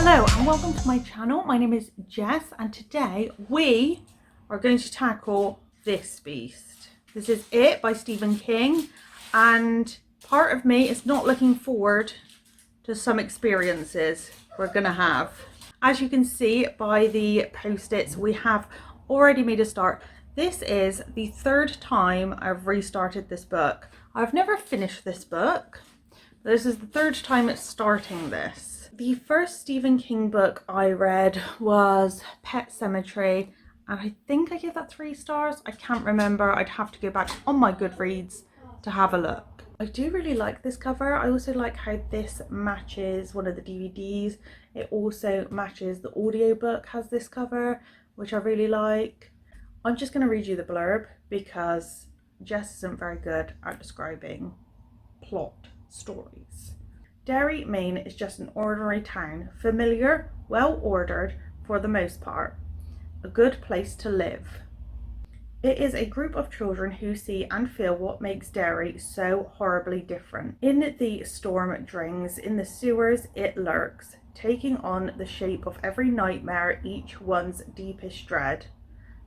Hello and welcome to my channel. My name is Jess and today we are going to tackle this beast. This is It by Stephen King, and part of me is not looking forward to some experiences we're gonna have. As you can see by the post-its, we have already made a start. This is the third time I've restarted this book. I've never finished this book. This is the third time it's starting this. The first Stephen King book I read was Pet Sematary, and I think I gave that 3 stars. I can't remember. I'd have to go back on my Goodreads to have a look. I do really like this cover. I also like how this matches one of the DVDs. It also matches the audiobook, has this cover, which I really like. I'm just going to read you the blurb because Jess isn't very good at describing plot stories. Derry, Maine is just an ordinary town, familiar, well ordered for the most part, a good place to live. It is a group of children who see and feel what makes Derry so horribly different. In the storm drings, in the sewers it lurks, taking on the shape of every nightmare, each one's deepest dread.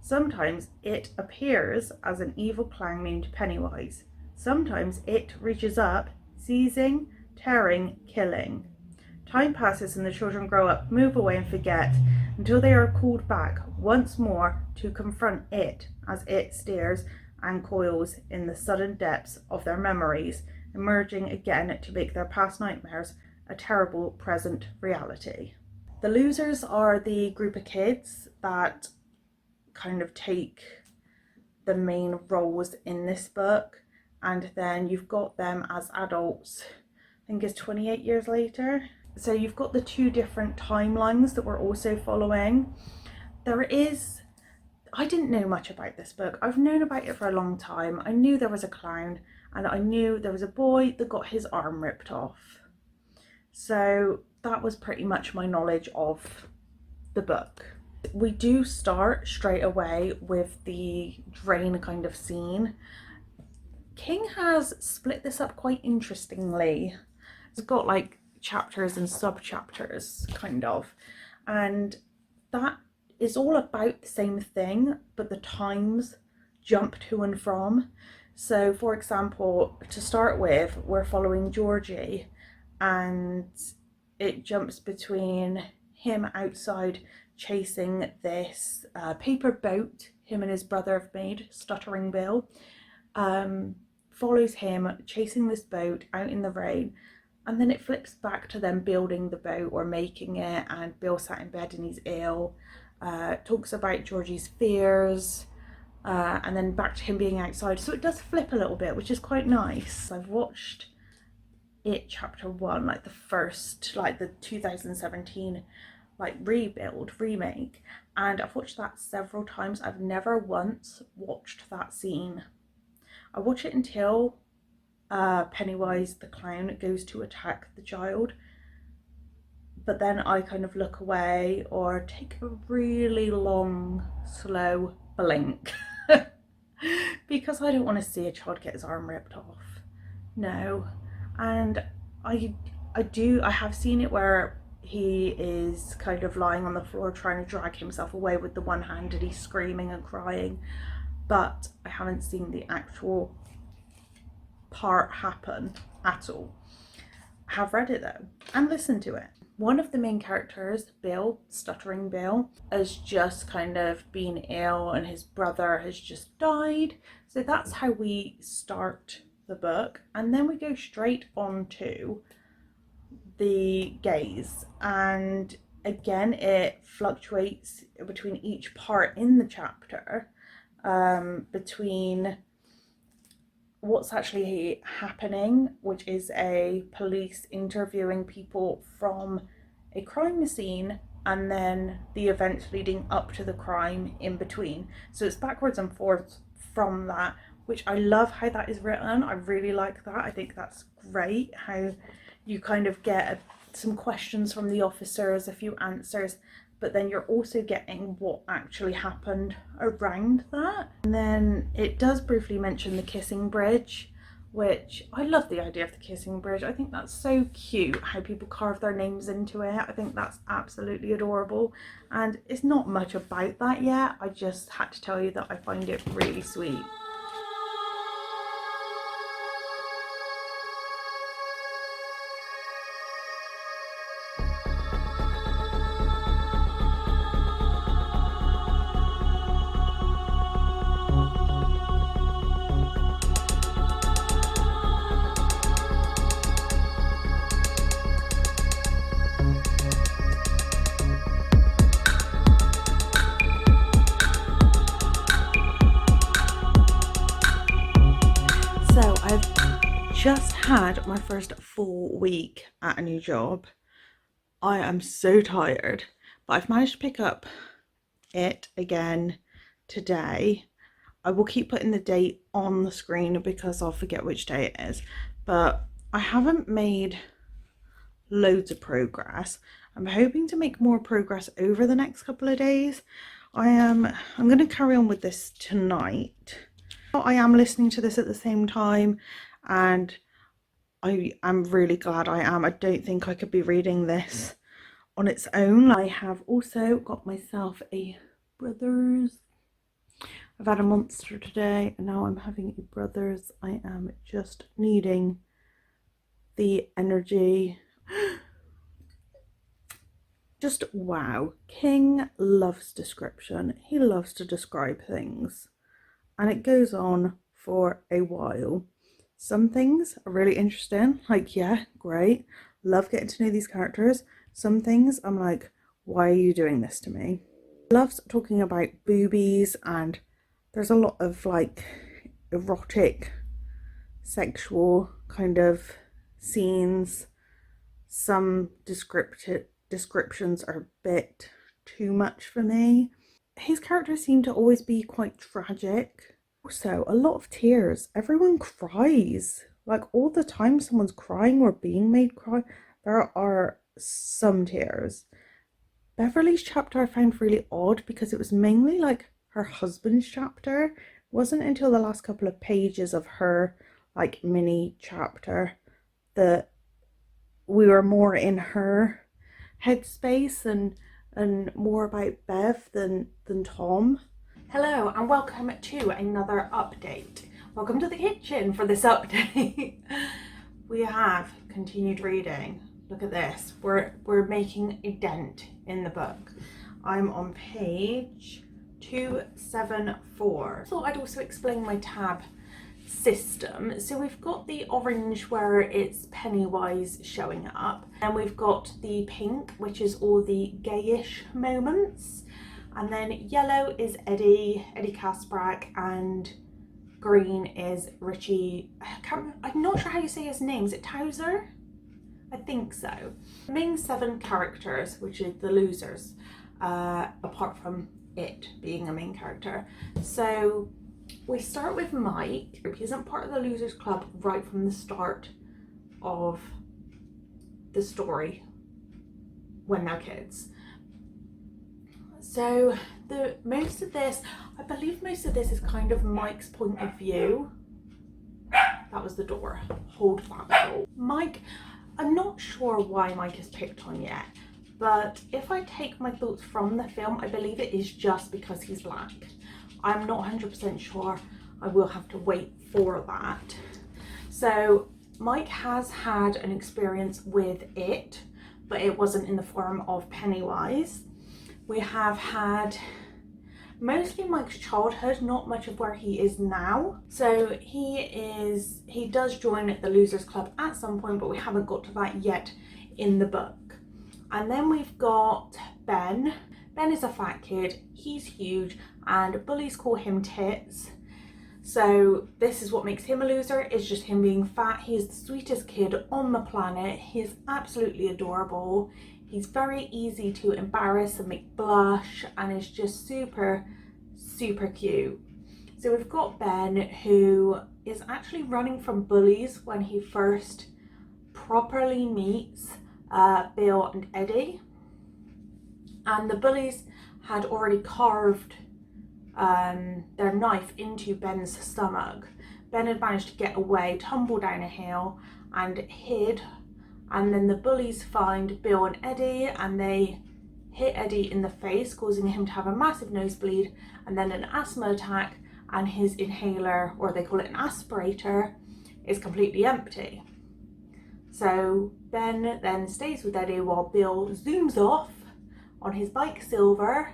Sometimes it appears as an evil clown named Pennywise. Sometimes it reaches up, seizing, tearing, killing. Time passes and the children grow up, move away and forget, until they are called back once more to confront it as it stares and coils in the sudden depths of their memories, emerging again to make their past nightmares a terrible present reality. The losers are the group of kids that kind of take the main roles in this book, and then you've got them as adults. I think it's 28 years later. So you've got the 2 different timelines that we're also following. I didn't know much about this book. I've known about it for a long time. I knew there was a clown and I knew there was a boy that got his arm ripped off. So that was pretty much my knowledge of the book. We do start straight away with the drain kind of scene. King has split this up quite interestingly. It's got like chapters and sub-chapters kind of, and that is all about the same thing, but the times jump to and from. So for example, to start with, we're following Georgie and it jumps between him outside chasing this paper boat him and his brother have made, Stuttering Bill, follows him chasing this boat out in the rain, and then it flips back to them building the boat or making it, and Bill sat in bed and he's ill. Talks about Georgie's fears, and then back to him being outside. So it does flip a little bit, which is quite nice. I've watched it chapter 1, like the first, like the 2017 like remake, and I've watched that several times. I've never once watched that scene. I watch it until Pennywise the clown goes to attack the child, but then I kind of look away or take a really long slow blink because I don't want to see a child get his arm ripped off. No. And I have seen it where he is kind of lying on the floor trying to drag himself away with the one hand and he's screaming and crying, but I haven't seen the actual part happen at all. I have read it though and listened to it. One of the main characters, Bill, Stuttering Bill, has just kind of been ill and his brother has just died. So that's how we start the book, and then we go straight on to the gaze, and again it fluctuates between each part in the chapter, between what's actually happening, which is a police interviewing people from a crime scene, and then the events leading up to the crime in between. So it's backwards and forwards from that, which I love how that is written. I really like that. I think that's great how you kind of get some questions from the officers, a few answers, but then you're also getting what actually happened around that. And then it does briefly mention the kissing bridge, which I love the idea of the kissing bridge. I think that's so cute how people carve their names into it. I think that's absolutely adorable, and it's not much about that yet. I just had to tell you that I find it really sweet. So I've just had my first full week at a new job. I am so tired, but I've managed to pick up it again today. I will keep putting the date on the screen because I'll forget which day it is, but I haven't made loads of progress. I'm hoping to make more progress over the next couple of days. I'm going to carry on with this tonight. I am listening to this at the same time, and I am really glad I am. I don't think I could be reading this on its own. I have also got myself a Brothers. I've had a Monster today and now I'm having a Brothers. I am just needing the energy. Just wow. King loves description. He loves to describe things, and it goes on for a while. Some things are really interesting, like, yeah, great, love getting to know these characters. Some things I'm like, why are you doing this to me? He loves talking about boobies, and there's a lot of like erotic, sexual kind of scenes. Some descriptions are a bit too much for me. His characters seem to always be quite tragic. Also, a lot of tears. Everyone cries. Like, all the time someone's crying or being made cry. There are some tears. Beverly's chapter I found really odd because it was mainly like her husband's chapter. It wasn't until the last couple of pages of her like mini chapter that we were more in her headspace and more about Bev than Tom. Hello and welcome to another update. Welcome to the kitchen for this update. We have continued reading. Look at this. We're making a dent in the book. I'm on page 274. I thought I'd also explain my tab system. So we've got the orange where it's Pennywise showing up, and we've got the pink, which is all the gayish moments, and then yellow is Eddie Kasprak, and green is Richie. I'm not sure how you say his name. Is it Towser? I think so. The main 7 characters, which are the losers, apart from it being a main character. So we start with Mike. He isn't part of the Losers Club right from the start of the story when they're kids. So most of this, I believe most of this is kind of Mike's point of view. That was the door. Hold that door. Mike, I'm not sure why Mike is picked on yet, but if I take my thoughts from the film, I believe it is just because he's black. I'm not 100% sure. I will have to wait for that. So Mike has had an experience with it, but it wasn't in the form of Pennywise. We have had mostly Mike's childhood, not much of where he is now. So he does join the Losers Club at some point, but we haven't got to that yet in the book. And then we've got Ben. Ben is a fat kid, he's huge, and bullies call him Tits. So this is what makes him a loser, is just him being fat. He's the sweetest kid on the planet. He's absolutely adorable. He's very easy to embarrass and make blush, and is just super, super cute. So we've got Ben, who is actually running from bullies when he first properly meets Bill and Eddie. And the bullies had already carved their knife into Ben's stomach, Ben had managed to get away, tumble down a hill and hid, and then the bullies find Bill and Eddie and they hit Eddie in the face, causing him to have a massive nosebleed and then an asthma attack, and his inhaler, or they call it an aspirator, is completely empty. So Ben then stays with Eddie while Bill zooms off on his bike Silver.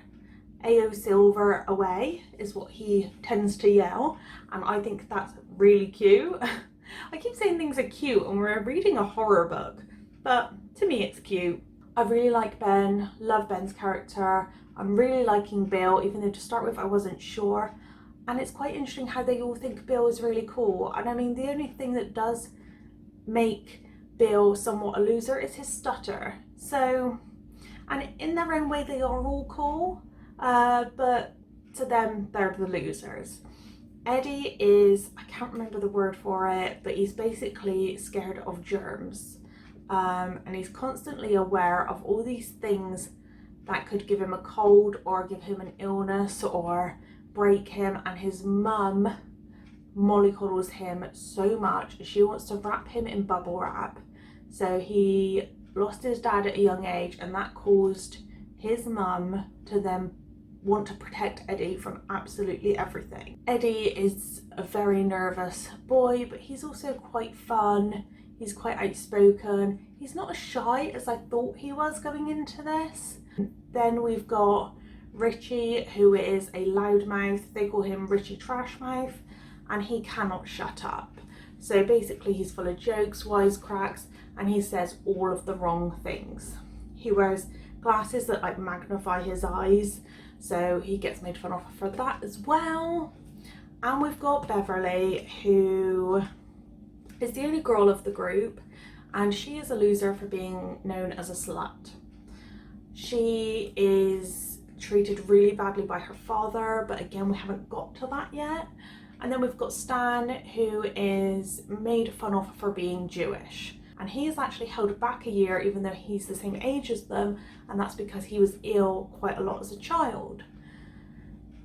AO Silver away is what he tends to yell, and I think that's really cute. I keep saying things are cute and we're reading a horror book, but to me it's cute. I really like Ben, love Ben's character. I'm really liking Bill, even though to start with I wasn't sure. And it's quite interesting how they all think Bill is really cool. And I mean, the only thing that does make Bill somewhat a loser is his stutter. So, and in their own way they are all cool, but to them they're the losers. Eddie is, I can't remember the word for it, but he's basically scared of germs. And he's constantly aware of all these things that could give him a cold or give him an illness or break him, and his mum mollycoddles him so much. She wants to wrap him in bubble wrap. So he lost his dad at a young age, and that caused his mum to then want to protect Eddie from absolutely everything. Eddie is a very nervous boy, but he's also quite fun. He's quite outspoken. He's not as shy as I thought he was going into this. Then we've got Richie, who is a loudmouth. They call him Richie Trashmouth, and he cannot shut up. So basically he's full of jokes, wisecracks, and he says all of the wrong things. He wears glasses that like magnify his eyes, so he gets made fun of for that as well. And we've got Beverly, who is the only girl of the group, and she is a loser for being known as a slut. She is treated really badly by her father, but again we haven't got to that yet. And then we've got Stan, who is made fun of for being Jewish, and he is actually held back a year even though he's the same age as them, and that's because he was ill quite a lot as a child.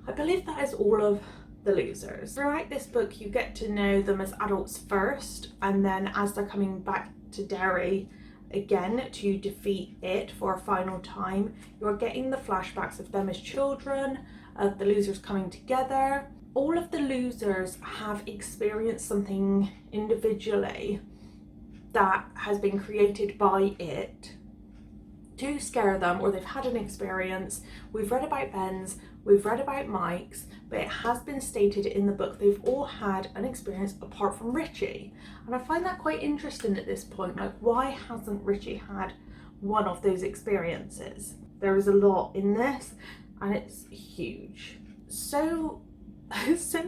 I believe that is all of the losers. Throughout this book you get to know them as adults first, and then as they're coming back to Derry again to defeat it for a final time, you're getting the flashbacks of them as children, of the losers coming together. All of the losers have experienced something individually that has been created by it to scare them, or they've had an experience. We've read about Ben's, we've read about Mike's, but it has been stated in the book they've all had an experience apart from Richie. And I find that quite interesting at this point, like why hasn't Richie had one of those experiences? There is a lot in this and it's huge. So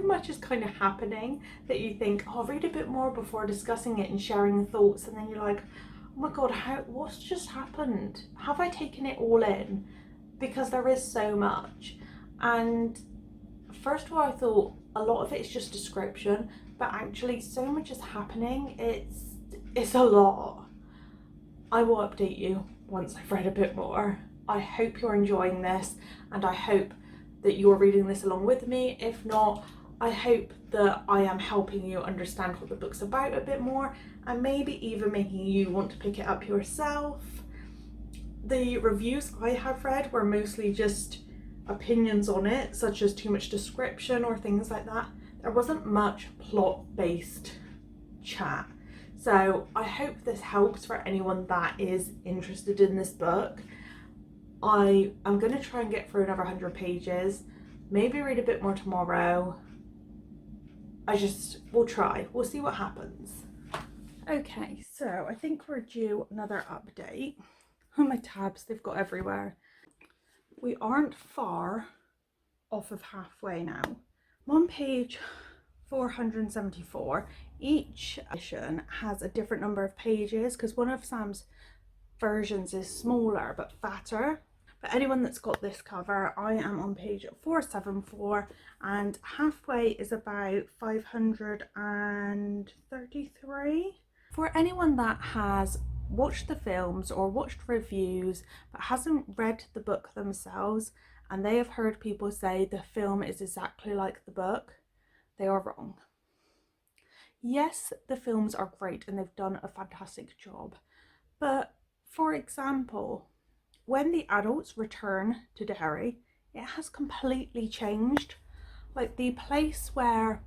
much is kind of happening that you think, oh, I'll read a bit more before discussing it and sharing thoughts, and then you're like, oh my god, what's just happened? Have I taken it all in? Because there is so much. And first of all, I thought a lot of it is just description, but actually so much is happening. It's a lot. I will update you once I've read a bit more. I hope you're enjoying this, and I hope that you're reading this along with me. If not, I hope that I am helping you understand what the book's about a bit more, and maybe even making you want to pick it up yourself. The reviews I have read were mostly just opinions on it, such as too much description or things like that. There wasn't much plot-based chat. So I hope this helps for anyone that is interested in this book. I am going to try and get through another 100 pages, maybe read a bit more tomorrow. We'll try, we'll see what happens. Okay, so I think we're due another update. Oh, my tabs, they've got everywhere. We aren't far off of halfway now. I'm on page 474. Each edition has a different number of pages because one of Sam's versions is smaller but fatter. But anyone that's got this cover, I am on page 474, and halfway is about 533. For anyone that has watched the films or watched reviews but hasn't read the book themselves, and they have heard people say the film is exactly like the book, they are wrong. Yes, the films are great and they've done a fantastic job, but for example, when the adults return to Derry, it has completely changed. Like the place where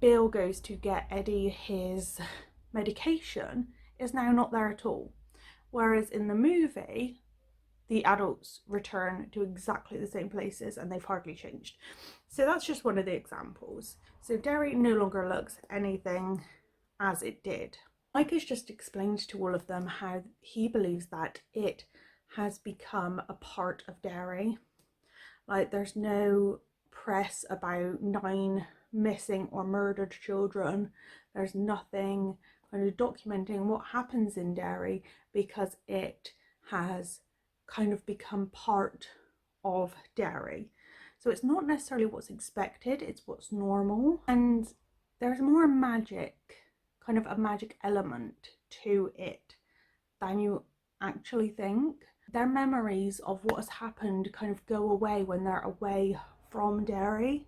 Bill goes to get Eddie his medication is now not there at all. Whereas in the movie, the adults return to exactly the same places and they've hardly changed. So that's just one of the examples. So Derry no longer looks anything as it did. Mike has just explained to all of them how he believes that it has become a part of Derry. Like there's no press about 9 missing or murdered children. There's nothing kind of documenting what happens in Derry because it has kind of become part of Derry. So it's not necessarily what's expected, it's what's normal. And there's more magic, kind of a magic element to it than you actually think. Their memories of what has happened kind of go away when they're away from Derry,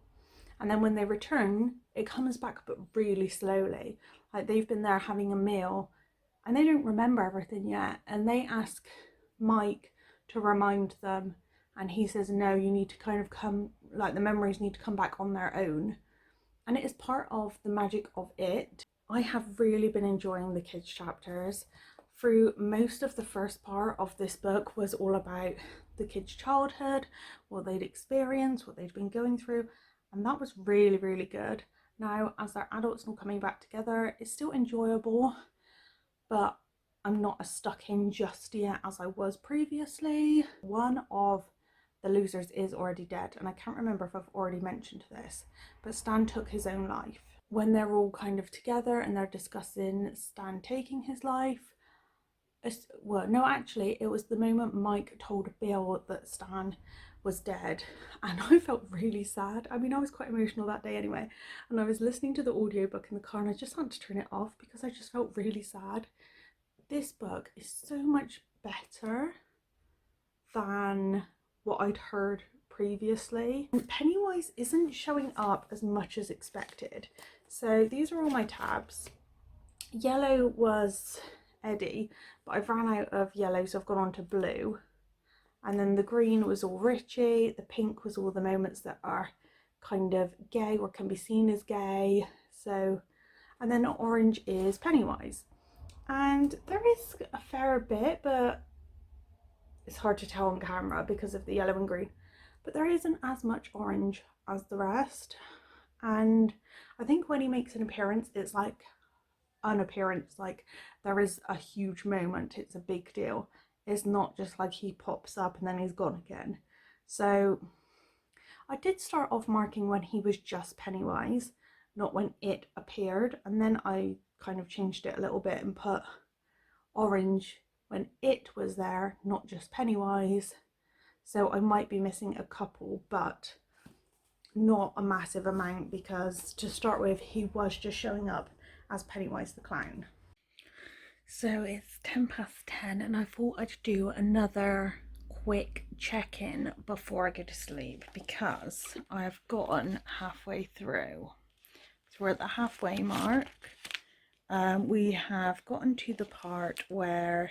and then when they return it comes back but really slowly. Like they've been there having a meal and they don't remember everything yet, and they ask Mike to remind them and he says no, you need to kind of come, like the memories need to come back on their own, and it is part of the magic of it. I have really been enjoying the kids chapters. Through most of the first part of this book was all about the kids' childhood, what they'd experienced, what they'd been going through, and that was really, really good. Now, as they're adults and coming back together, it's still enjoyable, but I'm not as stuck in just yet as I was previously. One of the losers is already dead, and I can't remember if I've already mentioned this, but Stan took his own life. When they're all kind of together and they're discussing Stan taking his life, well, no, actually, it was the moment Mike told Bill that Stan was dead, and I felt really sad. I mean, I was quite emotional that day anyway, and I was listening to the audiobook in the car and I just had to turn it off because I just felt really sad. This book is so much better than what I'd heard previously. Pennywise isn't showing up as much as expected. So these are all my tabs. Yellow was Eddie, but I've ran out of yellow, so I've gone on to blue. And then the green was all Richie, the pink was all the moments that are kind of gay or can be seen as gay. So, and then orange is Pennywise. And there is a fair bit, but it's hard to tell on camera because of the yellow and green. But there isn't as much orange as the rest. And I think when he makes an appearance, it's like an appearance, like there is a huge moment, it's a big deal. It's not just like he pops up and then he's gone again. So I did start off marking when he was just Pennywise, not when it appeared, and then I kind of changed it a little bit and put orange when it was there, not just Pennywise. So I might be missing a couple, but not a massive amount, because to start with he was just showing up as Pennywise the clown. So it's 10 past 10 and I thought I'd do another quick check-in before I go to sleep because I've gotten halfway through. So we're at the halfway mark. We have gotten to the part where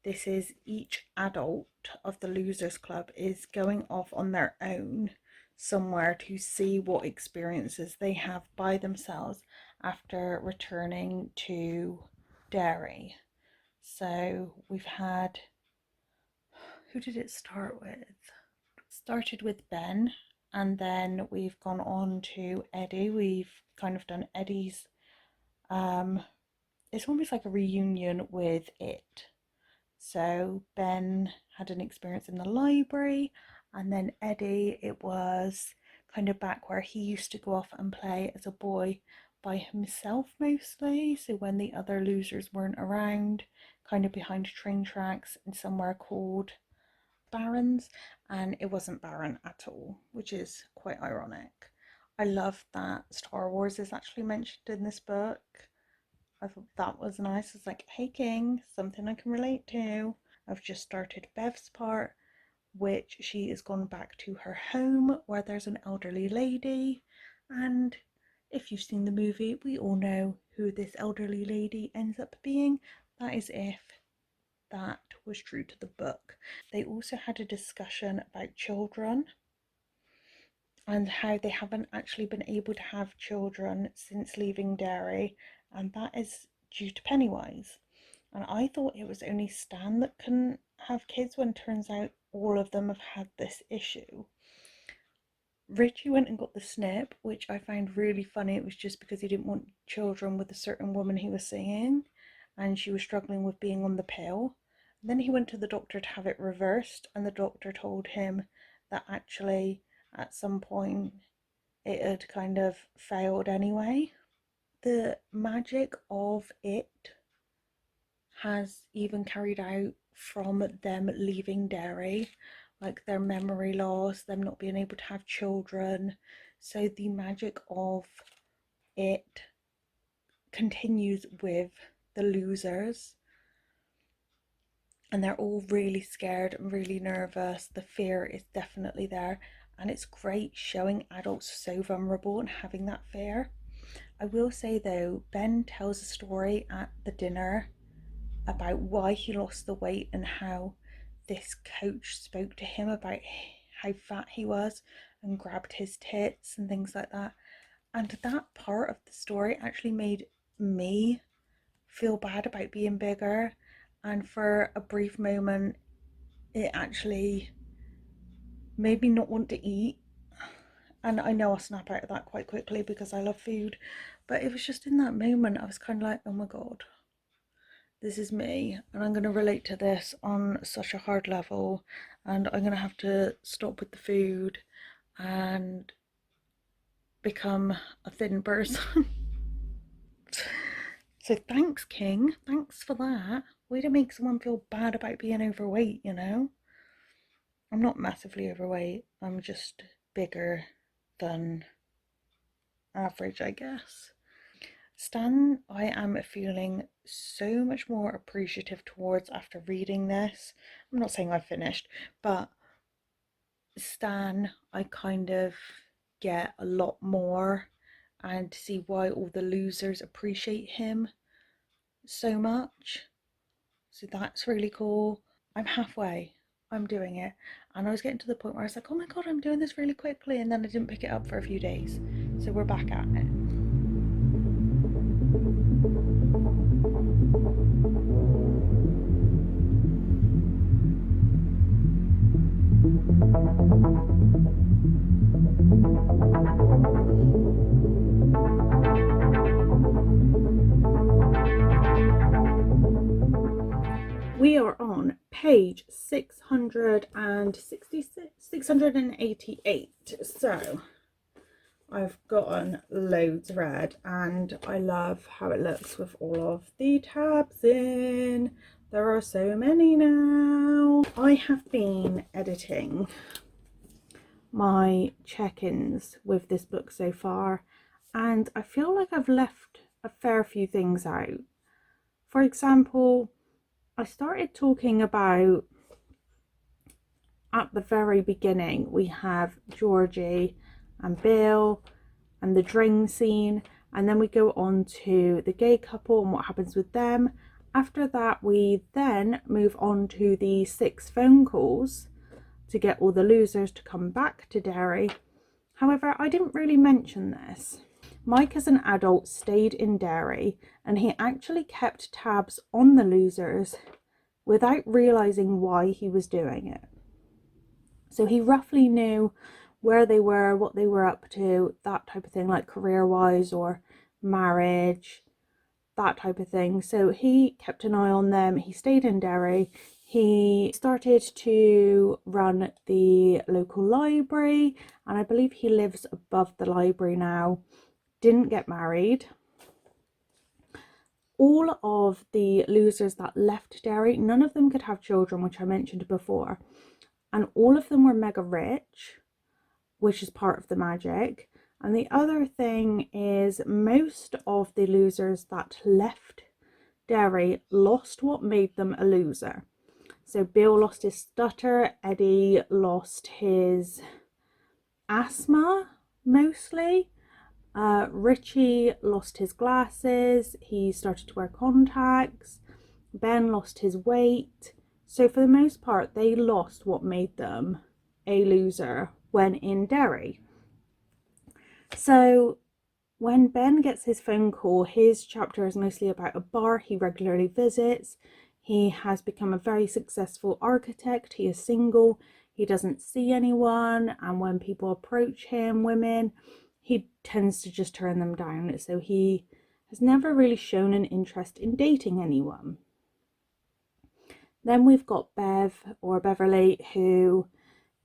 this is each adult of the Losers Club is going off on their own somewhere to see what experiences they have by themselves after returning to Derry. So we've had, who did it start with? It started with Ben, and then we've gone on to Eddie. We've kind of done Eddie's, it's almost like a reunion with it. So Ben had an experience in the library, and then Eddie, it was kind of back where he used to go off and play as a boy by himself mostly. So when the other losers weren't around, kind of behind train tracks in somewhere called Barrens, and it wasn't barren at all, which is quite ironic. I love that Star Wars is actually mentioned in this book. I thought that was nice. It's like, hey King, something I can relate to. I've just started Bev's part, which she is gone back to her home where there's an elderly lady, and If you've seen the movie, we all know who this elderly lady ends up being. That is if that was true to the book. They also had a discussion about children and how they haven't actually been able to have children since leaving Derry, and that is due to Pennywise. And I thought it was only Stan that couldn't have kids, when it turns out all of them have had this issue. Richie went and got the snip, which I found really funny. It was just because he didn't want children with a certain woman he was seeing, and she was struggling with being on the pill. And then he went to the doctor to have it reversed, and the doctor told him that actually at some point it had kind of failed anyway. The magic of it has even carried out from them leaving Derry, like their memory loss, them not being able to have children. So the magic of it continues with the losers, and they're all really scared and really nervous. The fear is definitely there, and it's great showing adults so vulnerable and having that fear. I will say though, Ben tells a story at the dinner about why he lost the weight and how this coach spoke to him about how fat he was and grabbed his tits and things like that. And that part of the story actually made me feel bad about being bigger, and for a brief moment it actually made me not want to eat. And I know I'll snap out of that quite quickly because I love food, but it was just in that moment I was kind of like, oh my god, this is me, and I'm going to relate to this on such a hard level, and I'm going to have to stop with the food and become a thin person. So thanks, King. Thanks for that. Way to make someone feel bad about being overweight, you know? I'm not massively overweight. I'm just bigger than average, I guess. Stan, I am feeling so much more appreciative towards after reading this. I'm not saying I've finished, but Stan, I kind of get a lot more, and to see why all the losers appreciate him so much. So that's really cool. I'm halfway. I'm doing it. And I was getting to the point where I was like, oh my god, I'm doing this really quickly. And then I didn't pick it up for a few days. So we're back at it. We are on page 666, 688. So I've gotten loads read, and I love how it looks with all of the tabs in. There are so many now. I have been editing my check-ins with this book so far, and I feel like I've left a fair few things out. For example, I started talking about, at the very beginning, we have Georgie and Bill and the drain scene, and then we go on to the gay couple and what happens with them. After that, we then move on to the 6 phone calls to get all the losers to come back to Derry. However, I didn't really mention this. Mike as an adult stayed in Derry, and he actually kept tabs on the losers without realising why he was doing it. So he roughly knew where they were, what they were up to, that type of thing, like career-wise or marriage, that type of thing. So he kept an eye on them. He stayed in Derry. He started to run the local library, and I believe he lives above the library now. Didn't get married. All of the losers that left Derry, none of them could have children, which I mentioned before. And all of them were mega rich, which is part of the magic. And the other thing is, most of the losers that left Derry lost what made them a loser. So Bill lost his stutter, Eddie lost his asthma, mostly. Richie lost his glasses, he started to wear contacts, Ben lost his weight. So for the most part, they lost what made them a loser when in Derry. So when Ben gets his phone call, his chapter is mostly about a bar he regularly visits. He has become a very successful architect. He is single. He doesn't see anyone. And when people approach him, women, he tends to just turn them down. So he has never really shown an interest in dating anyone. Then we've got Bev, or Beverly, who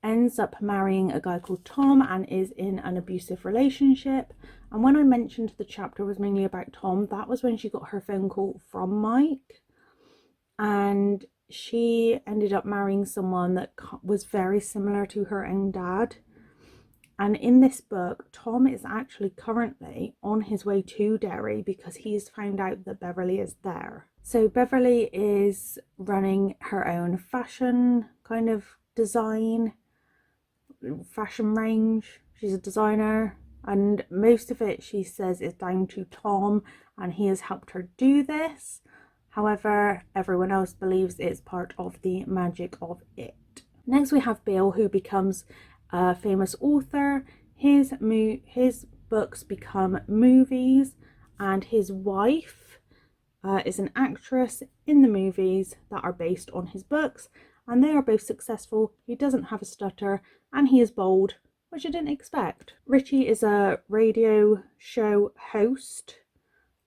ends up marrying a guy called Tom and is in an abusive relationship. And when I mentioned the chapter was mainly about Tom, that was when she got her phone call from Mike. And she ended up marrying someone that was very similar to her own dad. And in this book, Tom is actually currently on his way to Derry because he's found out that Beverly is there. So Beverly is running her own fashion kind of fashion range. She's a designer, and most of it, she says, is down to Tom, and he has helped her do this. However, everyone else believes it's part of the magic of it. Next we have Bill, who becomes a famous author. His books become movies, and his wife is an actress in the movies that are based on his books, and they are both successful. He doesn't have a stutter, and he is bold, which I didn't expect. Richie is a radio show host.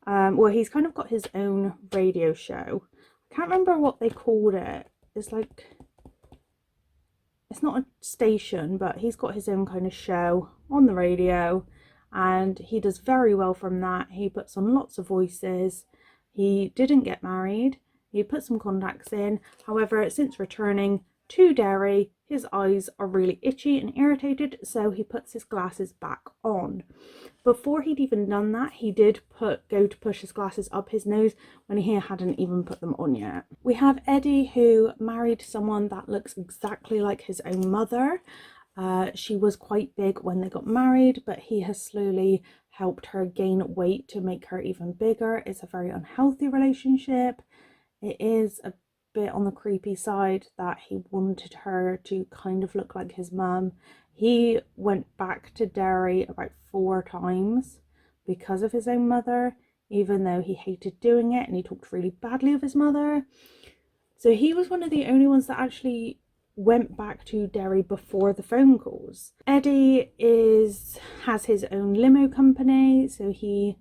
Well, he's kind of got his own radio show. I can't remember what they called it. It's not a station, but he's got his own kind of show on the radio, and he does very well from that. He puts on lots of voices. He didn't get married. He put some contacts in. However, since returning to Derry, his eyes are really itchy and irritated, so he puts his glasses back on. Before he'd even done that, he did go to push his glasses up his nose when he hadn't even put them on yet. We have Eddie, who married someone that looks exactly like his own mother. She was quite big when they got married, but he has slowly helped her gain weight to make her even bigger. It's a very unhealthy relationship. It is a bit on the creepy side that he wanted her to kind of look like his mum. He went back to Derry about 4 times because of his own mother, even though he hated doing it and he talked really badly of his mother. So he was one of the only ones that actually went back to Derry before the phone calls. Eddie has his own limo company, so he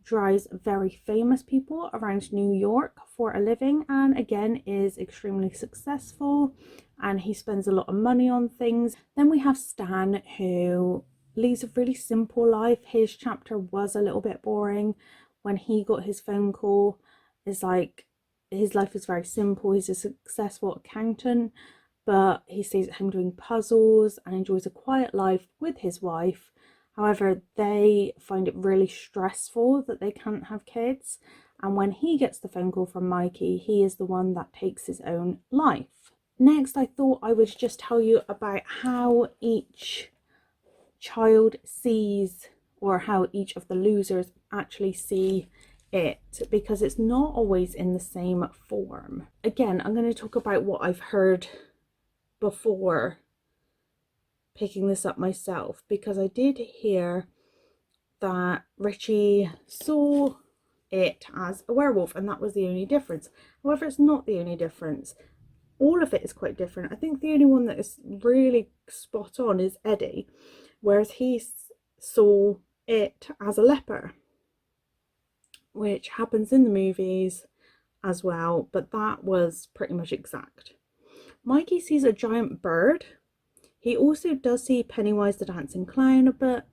drives very famous people around New York for a living, and again is extremely successful, and he spends a lot of money on things. Then we have Stan, who leads a really simple life. His chapter was a little bit boring. When he got his phone call, it's like his life is very simple. He's a successful accountant, but he stays at home doing puzzles and enjoys a quiet life with his wife. However, they find it really stressful that they can't have kids. And when he gets the phone call from Mikey, he is the one that takes his own life. Next, I thought I would just tell you about how each child sees, or how each of the losers actually see it, because it's not always in the same form. Again, I'm going to talk about what I've heard before picking this up myself, because I did hear that Richie saw it as a werewolf and that was the only difference. However, it's not the only difference. All of it is quite different. I think the only one that is really spot on is Eddie, whereas he saw it as a leper, which happens in the movies as well, but that was pretty much exact. Mikey sees a giant bird. He also does see Pennywise the dancing clown, but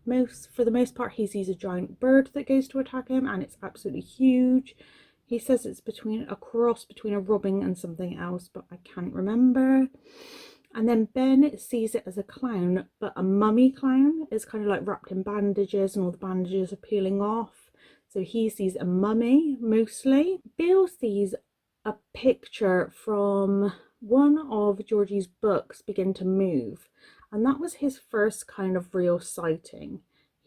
for the most part he sees a giant bird that goes to attack him, and it's absolutely huge. He says it's a cross between a robin and something else, but I can't remember. And then Ben sees it as a clown, but a mummy clown. It's kind of like wrapped in bandages and all the bandages are peeling off. So he sees a mummy mostly. Bill sees a picture from one of Georgie's books begin to move, and that was his first kind of real sighting.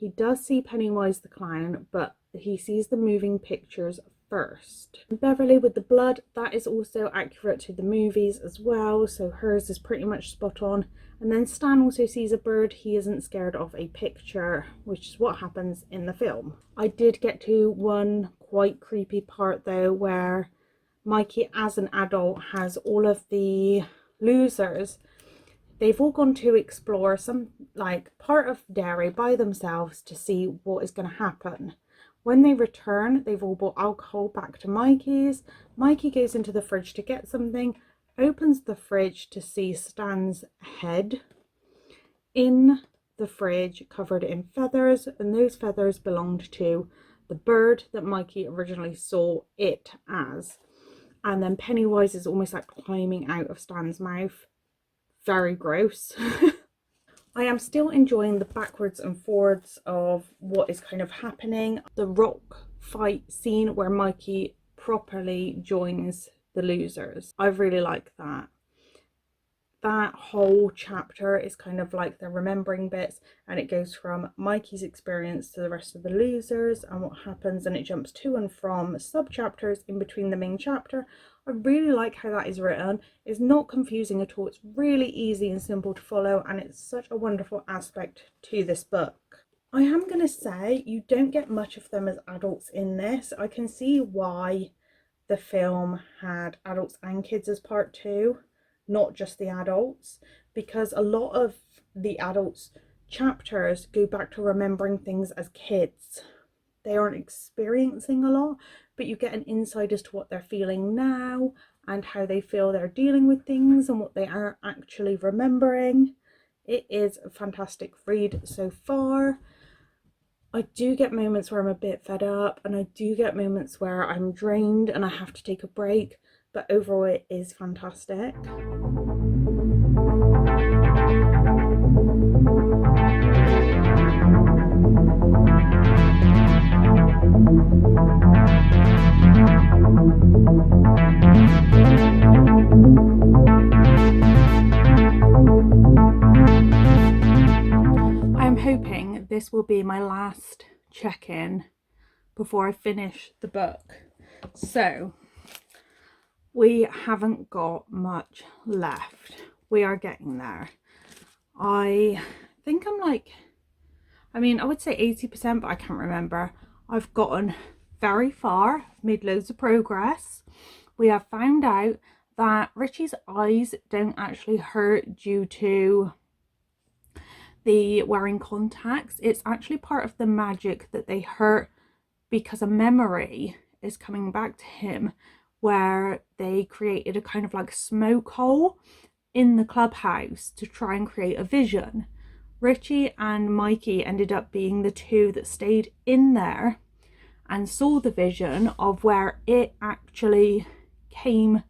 he does see Pennywise the clown, but he sees the moving pictures first. Beverly with the blood, that is also accurate to the movies as well, so hers is pretty much spot on. And then Stan also sees a bird. He isn't scared of a picture, which is what happens in the film. I did get to one quite creepy part though, where Mikey as an adult has all of the losers. They've all gone to explore some like part of Derry by themselves to see what is going to happen. When they return, they've all brought alcohol back to Mikey's. Mikey goes into the fridge to get something, opens the fridge to see Stan's head in the fridge covered in feathers, and those feathers belonged to the bird that Mikey originally saw it as. And then Pennywise is almost like climbing out of Stan's mouth. Very gross. I am still enjoying the backwards and forwards of what is kind of happening. The rock fight scene where Mikey properly joins the losers. I really like that. That whole chapter is kind of like the remembering bits, and it goes from Mikey's experience to the rest of the losers and what happens, and it jumps to and from sub chapters in between the main chapter. I really like how that is written. It's not confusing at all. It's really easy and simple to follow, and it's such a wonderful aspect to this book. I am going to say you don't get much of them as adults in this. I can see why the film had adults and kids as part 2. Not just the adults, because a lot of the adults chapters go back to remembering things as kids. They aren't experiencing a lot, but you get an insight as to what they're feeling now and how they feel they're dealing with things and what they are actually remembering. It is a fantastic read so far. I do get moments where I'm a bit fed up, and I do get moments where I'm drained and I have to take a break, but overall it is fantastic. I'm hoping this will be my last check-in before I finish the book. So we haven't got much left. We are getting there. I think I'm like, I would say 80%, but I can't remember. I've gotten very far, made loads of progress. We have found out that Richie's eyes don't actually hurt due to the wearing contacts. It's actually part of the magic that they hurt because a memory is coming back to him, where they created a kind of like smoke hole in the clubhouse to try and create a vision. Richie and Mikey ended up being the two that stayed in there and saw the vision of where it actually came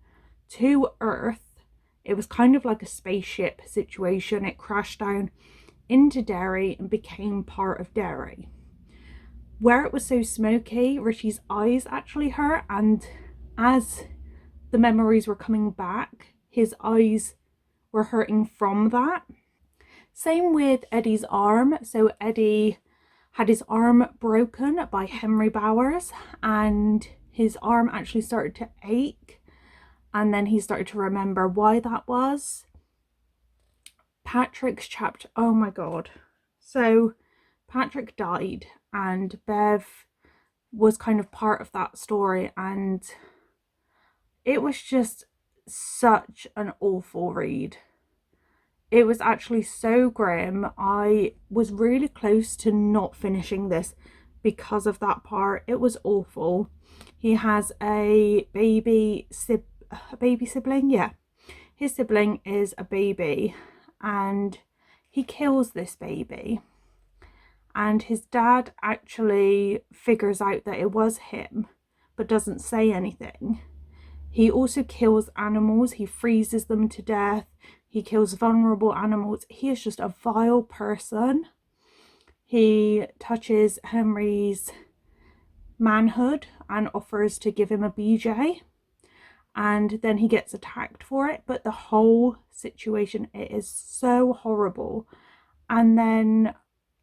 to Earth. It was kind of like a spaceship situation. It crashed down into Derry and became part of Derry. Where it was so smoky, Richie's eyes actually hurt, and as the memories were coming back, his eyes were hurting from that. Same with Eddie's arm. So Eddie had his arm broken by Henry Bowers, and his arm actually started to ache, and then he started to remember why that was. Patrick's chapter, oh my god. So Patrick died, and Bev was kind of part of that story, and it was just such an awful read. It was actually so grim. I was really close to not finishing this because of that part. It was awful. He has a baby sibling. Yeah, his sibling is a baby, and he kills this baby. And his dad actually figures out that it was him, but doesn't say anything. He also kills animals. He freezes them to death. He kills vulnerable animals. He is just a vile person. He touches Henry's manhood and offers to give him a BJ. And then he gets attacked for it. But the whole situation, it is so horrible. And then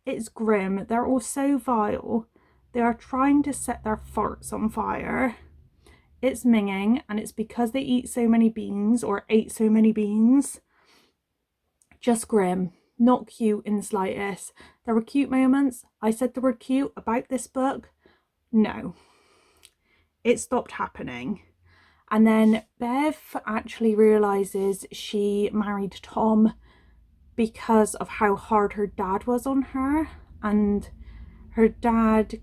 It's grim. They're all so vile. They are trying to set their farts on fire. It's minging, and it's because they eat so many beans, or ate so many beans. Just grim. Not cute in the slightest. There were cute moments. I said the word cute about this book. No. It stopped happening. And then Bev actually realises she married Tom because of how hard her dad was on her. And her dad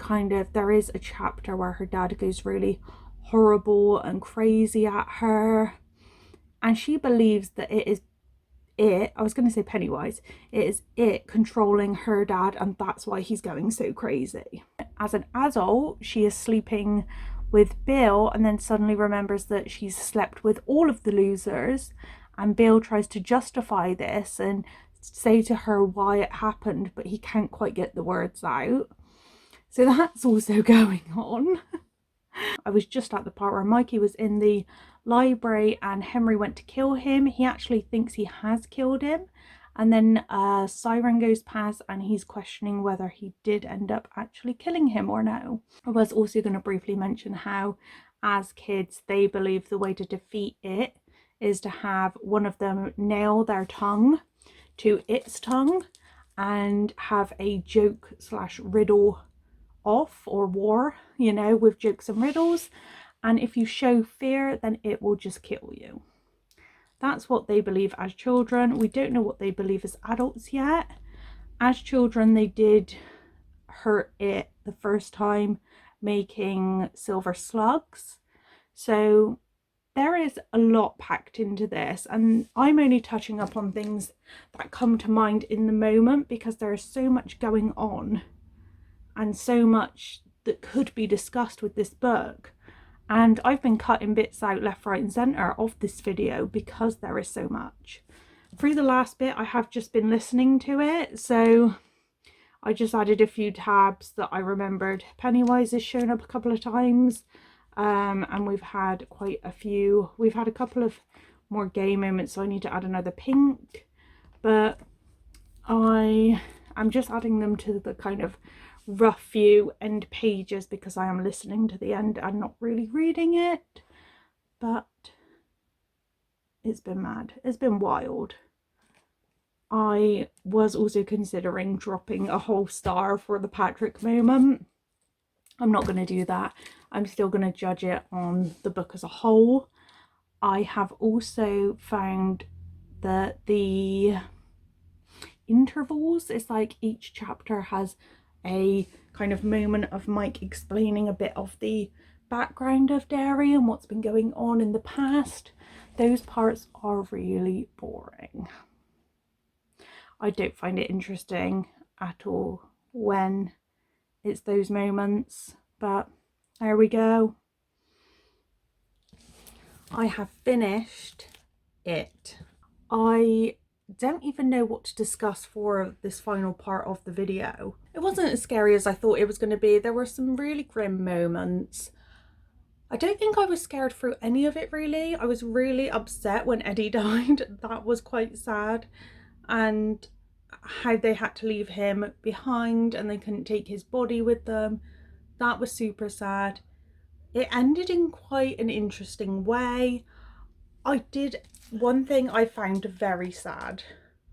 there is a chapter where her dad goes really horrible and crazy at her. And she believes that I was going to say Pennywise, it is it controlling her dad, and that's why he's going so crazy. As an adult, she is sleeping with Bill and then suddenly remembers that she's slept with all of the losers, and Bill tries to justify this and say to her why it happened, but he can't quite get the words out. So that's also going on. I was just at the part where Mikey was in the library and Henry went to kill him. He actually thinks he has killed him, and then a siren goes past and he's questioning whether he did end up actually killing him or no. I was also going to briefly mention how, as kids, they believe the way to defeat it is to have one of them nail their tongue to its tongue and have a joke / riddle off, or war, you know, with jokes and riddles. And if you show fear, then it will just kill you. That's what they believe as children. We don't know what they believe as adults yet. As children, they did hurt it the first time, making silver slugs. So there is a lot packed into this, and I'm only touching up on things that come to mind in the moment because there is so much going on and so much that could be discussed with this book. And I've been cutting bits out left, right and centre of this video because there is so much. Through the last bit, I have just been listening to it, so I just added a few tabs that I remembered. Pennywise has shown up a couple of times, and we've had quite a few. We've had a couple of more gay moments, so I need to add another pink, but I'm just adding them to the kind of rough few end pages because I am listening to the end and not really reading it. But it's been mad. It's been wild. I was also considering dropping a whole star for the Patrick moment. I'm not going to do that. I'm still going to judge it on the book as a whole. I have also found that the intervals, it's like each chapter has a kind of moment of Mike explaining a bit of the background of Derry and what's been going on in the past. Those parts are really boring. I don't find it interesting at all when it's those moments, but there we go. I have finished it. I don't even know what to discuss for this final part of the video. It wasn't as scary as I thought it was going to be. There were some really grim moments. I don't think I was scared through any of it really. I was really upset when Eddie died. That was quite sad. And how they had to leave him behind and they couldn't take his body with them. That was super sad. It ended in quite an interesting way. One thing I found very sad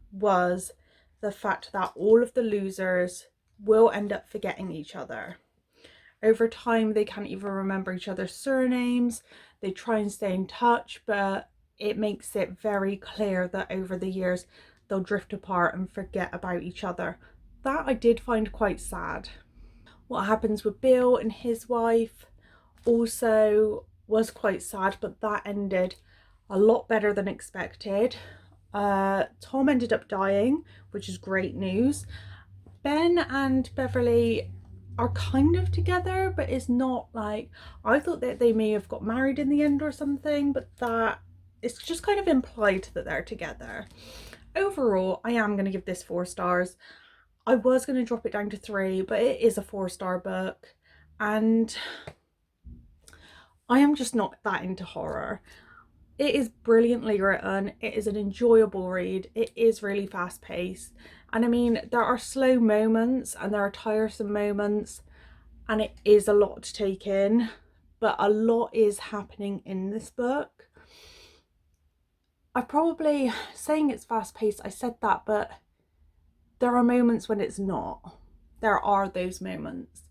was the fact that all of the losers will end up forgetting each other. Over time, they can't even remember each other's surnames. They try and stay in touch, but it makes it very clear that over the years, they'll drift apart and forget about each other. That I did find quite sad. What happens with Bill and his wife also was quite sad, but that ended a lot better than expected. Tom ended up dying, which is great news. Ben and Beverly are kind of together, but it's not like, I thought that they may have got married in the end or something, but that it's just kind of implied that they're together. Overall, I am going to give this 4 stars. I was going to drop it down to 3, but it is a 4-star book, and I am just not that into horror. It is brilliantly written. It is an enjoyable read. It is really fast paced, And I mean, there are slow moments and there are tiresome moments, and it is a lot to take in, but a lot is happening in this book. I probably, saying it's fast paced, I said that, but there are moments when it's not. There are those moments.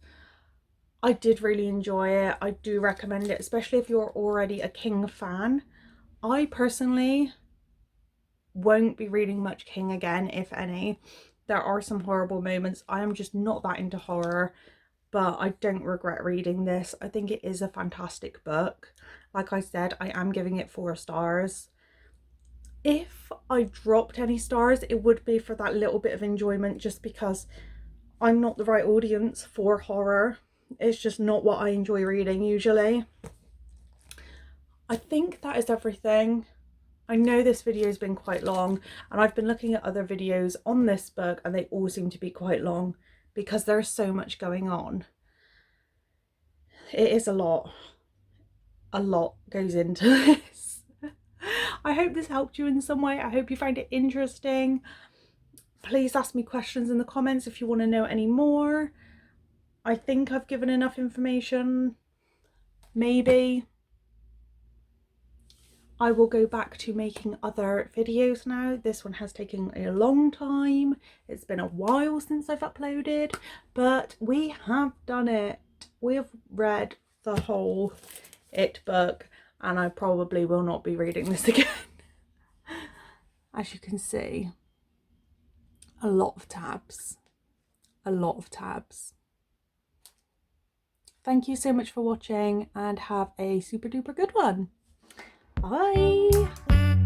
I did really enjoy it. I do recommend it, especially if you're already a King fan. I personally won't be reading much King again, if any. There are some horrible moments. I am just not that into horror, but I don't regret reading this. I think it is a fantastic book. Like I said, I am giving it 4 stars. If I dropped any stars, it would be for that little bit of enjoyment, just because I'm not the right audience for horror. It's just not what I enjoy reading usually. I think that is everything. I know this video has been quite long, and I've been looking at other videos on this book and they all seem to be quite long because there's so much going on. It is a lot goes into this. I hope this helped you in some way. I hope you find it interesting. Please ask me questions in the comments if you want to know any more. I think I've given enough information. Maybe. I will go back to making other videos now. This one has taken a long time. It's been a while since I've uploaded, but we have done it. We have read the whole It book, and I probably will not be reading this again. As you can see, a lot of tabs. A lot of tabs. Thank you so much for watching, and have a super duper good one. Bye.